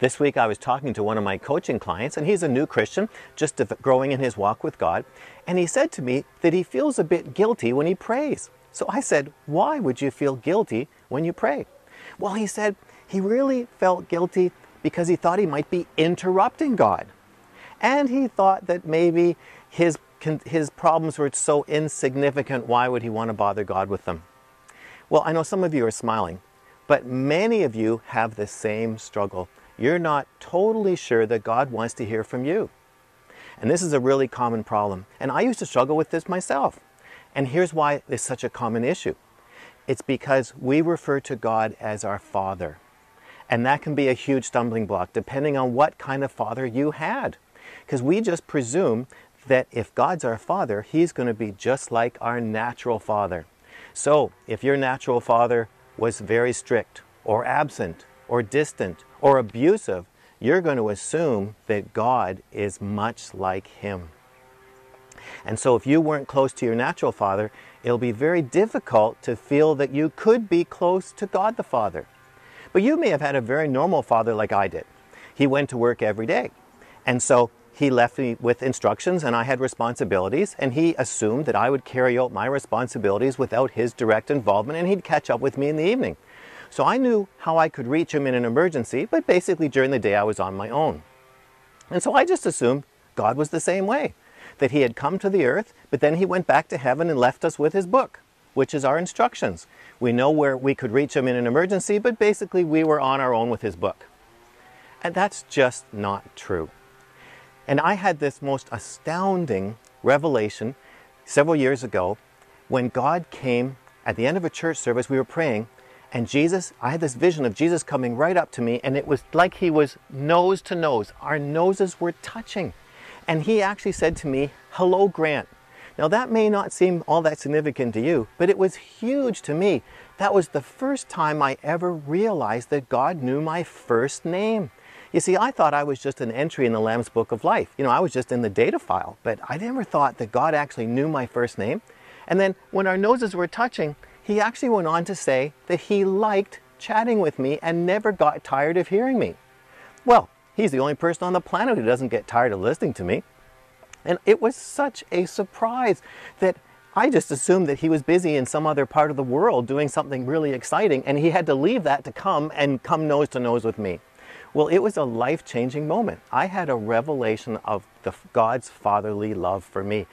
This week I was talking to one of my coaching clients, and he's a new Christian, just growing in his walk with God. And he said to me that he feels a bit guilty when he prays. So I said, why would you feel guilty when you pray? Well, he said he really felt guilty because he thought he might be interrupting God. And he thought that maybe his problems were so insignificant, why would he want to bother God with them? Well, I know some of you are smiling, but many of you have the same struggle. You're not totally sure that God wants to hear from you. And this is a really common problem. And I used to struggle with this myself. And here's why it's such a common issue. It's because we refer to God as our Father. And that can be a huge stumbling block, depending on what kind of father you had. Because we just presume that if God's our Father, He's going to be just like our natural father. So if your natural father was very strict, or absent, or distant, or abusive, you're going to assume that God is much like him. And so if you weren't close to your natural father, it'll be very difficult to feel that you could be close to God the Father. But you may have had a very normal father like I did. He went to work every day. And so he left me with instructions, and I had responsibilities, and he assumed that I would carry out my responsibilities without his direct involvement, and he'd catch up with me in the evening. So I knew how I could reach him in an emergency, but basically during the day I was on my own. And so I just assumed God was the same way, that he had come to the earth, but then he went back to heaven and left us with his book, which is our instructions. We know where we could reach him in an emergency, but basically we were on our own with his book. And that's just not true. And I had this most astounding revelation several years ago when God came at the end of a church service. We were praying, and I had this vision of Jesus coming right up to me, and it was like he was nose to nose. Our noses were touching. And he actually said to me, "Hello, Grant." Now that may not seem all that significant to you, but it was huge to me. That was the first time I ever realized that God knew my first name. You see, I thought I was just an entry in the Lamb's Book of Life. You know, I was just in the data file, but I never thought that God actually knew my first name. And then when our noses were touching, he actually went on to say that he liked chatting with me and never got tired of hearing me. Well, he's the only person on the planet who doesn't get tired of listening to me. And it was such a surprise that I just assumed that he was busy in some other part of the world doing something really exciting, and he had to leave that to come nose to nose with me. Well, it was a life-changing moment. I had a revelation of God's fatherly love for me.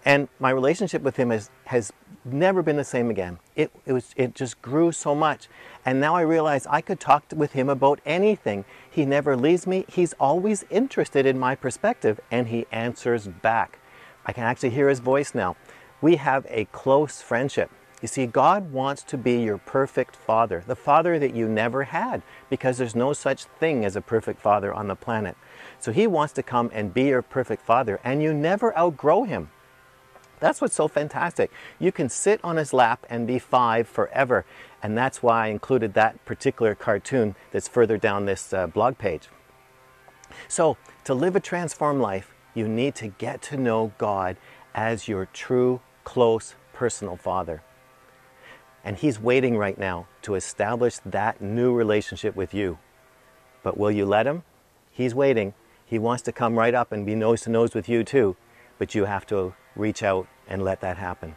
And my relationship with him has never been the same again. It just grew so much. And now I realize I could talk with him about anything. He never leaves me. He's always interested in my perspective, and he answers back. I can actually hear his voice now. We have a close friendship. You see, God wants to be your perfect father, the father that you never had, because there's no such thing as a perfect father on the planet. So he wants to come and be your perfect father, and you never outgrow him. That's what's so fantastic. You can sit on his lap and be 5 forever, and that's why I included that particular cartoon that's further down this blog page. So, to live a transformed life, you need to get to know God as your true, close, personal father. And he's waiting right now to establish that new relationship with you. But will you let him? He's waiting. He wants to come right up and be nose to nose with you too. But you have to reach out and let that happen.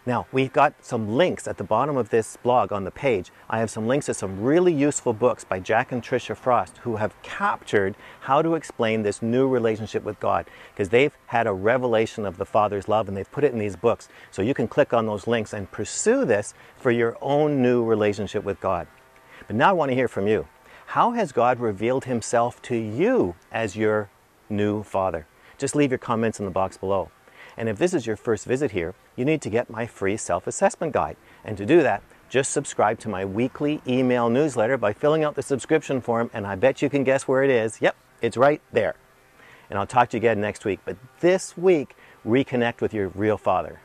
Now, we've got some links at the bottom of this blog on the page. I have some links to some really useful books by Jack and Tricia Frost, who have captured how to explain this new relationship with God, because they've had a revelation of the Father's love, and they've put it in these books. So you can click on those links and pursue this for your own new relationship with God. But now I want to hear from you. How has God revealed himself to you as your new Father? Just leave your comments in the box below. And if this is your first visit here, you need to get my free self-assessment guide. And to do that, just subscribe to my weekly email newsletter by filling out the subscription form, and I bet you can guess where it is. Yep, it's right there. And I'll talk to you again next week. But this week, reconnect with your real Father.